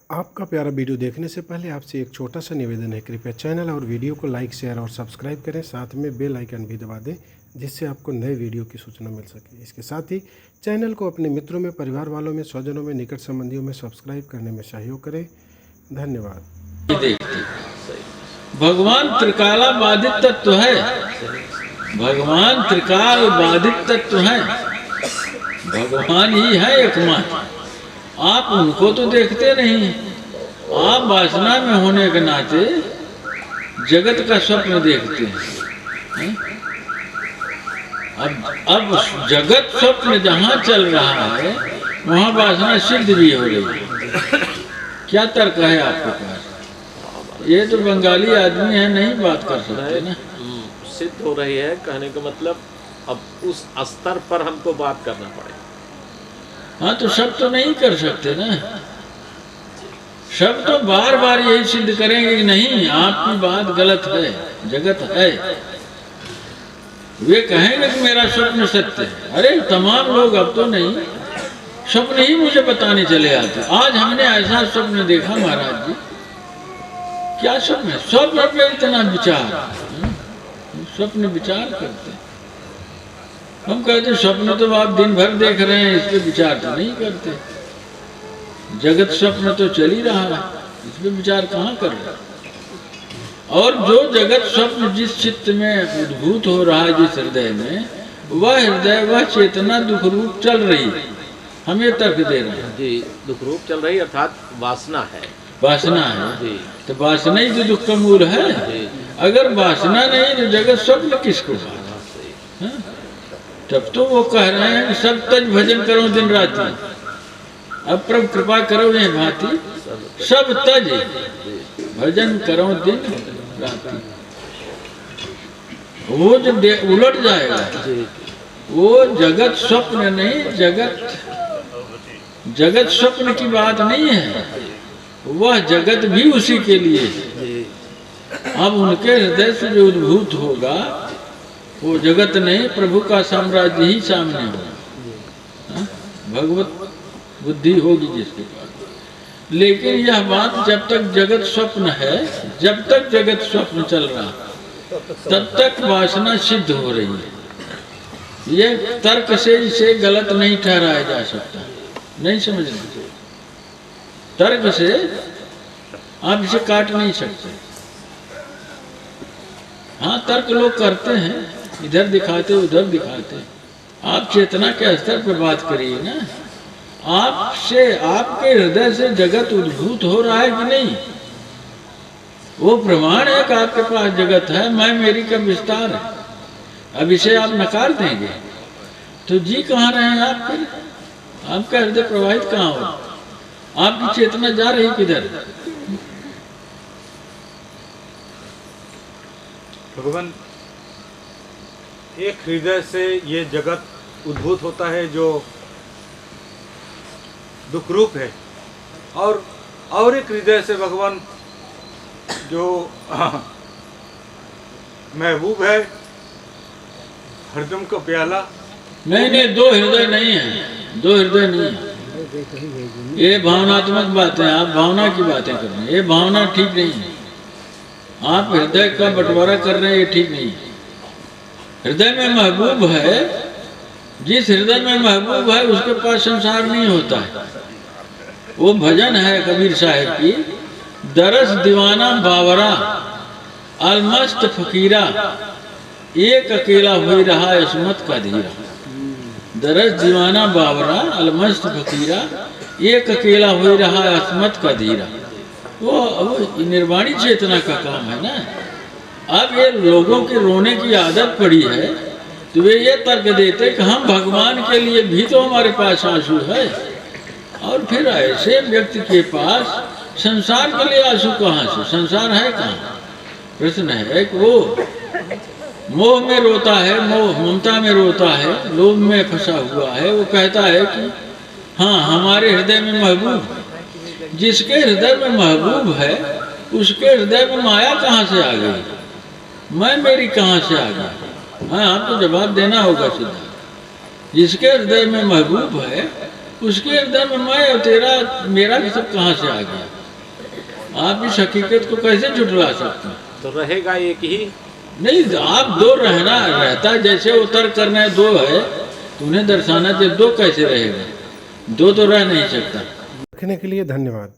आपका प्यारा वीडियो देखने से पहले आपसे एक छोटा सा निवेदन है, कृपया चैनल और वीडियो को लाइक, शेयर और सब्सक्राइब करें। साथ में बेल आइकन भी दबा दें, जिससे आपको नए वीडियो की सूचना मिल सके। इसके साथ ही चैनल को अपने मित्रों में, परिवार वालों में, स्वजनों में, निकट संबंधियों में सब्सक्राइब करने में सहयोग करें। धन्यवाद। भगवान त्रिकाला बाधित तत्व है, भगवान त्रिकाल बाधित तत्व है, भगवान ही है एकमात्र। आप उनको तो देखते नहीं, आप वासना में होने के नाते जगत का स्वप्न देखते हैं। अब जगत स्वप्न जहाँ चल रहा है वहाँ वासना सिद्ध भी हो रही है। क्या तर्क है आपके पास? ये तो बंगाली आदमी है, नहीं बात कर सकते ना। सिद्ध हो रही है, कहने का मतलब अब उस स्तर पर हमको बात करना पड़ेगा। हाँ, तो सब तो नहीं कर सकते ना। सब तो बार बार यही सिद्ध करेंगे कि नहीं, आपकी बात गलत है, जगत है। वे कहेंगे कि मेरा स्वप्न सत्य है। अरे तमाम लोग अब तो नहीं, स्वप्न ही मुझे बताने चले आते। आज हमने ऐसा स्वप्न देखा महाराज जी। क्या स्वप्न है? स्वप्न पे इतना विचार, स्वप्न विचार करते हैं। हम कहते स्वप्न तो आप दिन भर देख रहे हैं, इस पे विचार तो नहीं करते। जगत स्वप्न तो चल ही रहा है, इस पे विचार कहाँ कर रहे? और जो जगत स्वप्न जिस चित्त में उद्भूत हो रहा है, जिस हृदय में, वह हृदय, वह चेतना दुख रूप चल रही है। हम ये तर्क दे रहे हैं जी, दुख रूप चल रही अर्थात वासना है। वासना है जी, तो वासना ही तो दुख का मूल है। अगर वासना नहीं तो जगत स्वप्न किसको? हाँ? तब तो वो कह रहे हैं कि सब तज भजन करो दिन राति, अब प्रभु कृपा करो ये भांति, सब तज भजन करो दिन राति। वो जब उलट जाएगा, वो जगत स्वप्न नहीं, जगत स्वप्न की बात नहीं है, वह जगत भी उसी के लिए। अब उनके हृदय से जो उद्भूत होगा वो जगत नहीं, प्रभु का साम्राज्य ही सामने होगा। भगवत बुद्धि होगी जिसके पास। लेकिन यह बात जब तक जगत स्वप्न है, जब तक जगत स्वप्न चल रहा, तब तक वासना सिद्ध हो रही है। यह तर्क से इसे गलत नहीं ठहराया जा सकता, नहीं समझना। तर्क से आप इसे काट नहीं सकते। हाँ, तर्क लोग करते हैं, इधर दिखाते उधर दिखाते। आप चेतना के स्तर पर बात करिए ना। आपसे, आपके हृदय से जगत उद्भूत हो रहा है कि नहीं? वो प्रमाण है कि आपके पास जगत है, मैं मेरी का विस्तार है। अब इसे आप नकार देंगे तो जी कहाँ रहे हैं आप? फिर आपका हृदय प्रवाहित कहाँ हो? आपकी चेतना जा रही किधर? भगवान, एक हृदय से ये जगत उद्भूत होता है जो दुख रूप है, और एक हृदय से भगवान जो महबूब है, हरदम का प्याला। नहीं, दो हृदय नहीं है, दो हृदय नहीं है। ये भावनात्मक बातें, आप भावना की बातें कर रहे हैं, ये भावना ठीक नहीं है। आप हृदय का बंटवारा कर रहे हैं, ये ठीक नहीं है। हृदय में महबूब है, जिस हृदय में महबूब है उसके पास संसार नहीं होता है। वो भजन है कबीर साहब की, दरस दीवाना बावरा अलमस्त फकीरा, एक अकेला हो रहा इसमत का धीरा। दरस दीवाना बावरा अलमस्त फकीरा, एक अकेला हो रहा इसमत का धीरा। वो निर्वाणी चेतना का काम है ना। अब ये लोगों के रोने की आदत पड़ी है, तो वे ये तर्क देते कि हम भगवान के लिए भी तो हमारे पास आंसू है, और फिर ऐसे व्यक्ति के पास संसार के लिए आंसू कहाँ से? संसार है कहाँ? प्रश्न है कि वो मोह में रोता है, मोह ममता में रोता है, लोभ में फंसा हुआ है। वो कहता है कि हाँ, हमारे हृदय में महबूब है। जिसके हृदय में महबूब है उसके हृदय में माया कहाँ से आ गई? मैं मेरी कहाँ से आ गई? हाँ, आपको जवाब देना होगा सीधा। जिसके हृदय में महबूब है उसके हृदय में मैं और तेरा मेरा सब कहाँ से आ गया? आप इस हकीकत को कैसे झुठला सकते हैं? तो रहेगा एक ही। नहीं, आप दो रहता जैसे वो तर्क करना है दो है, तो उन्हें दर्शाना चाहिए दो कैसे रहेगा, दो तो रह नहीं सकता। देखने के लिए धन्यवाद।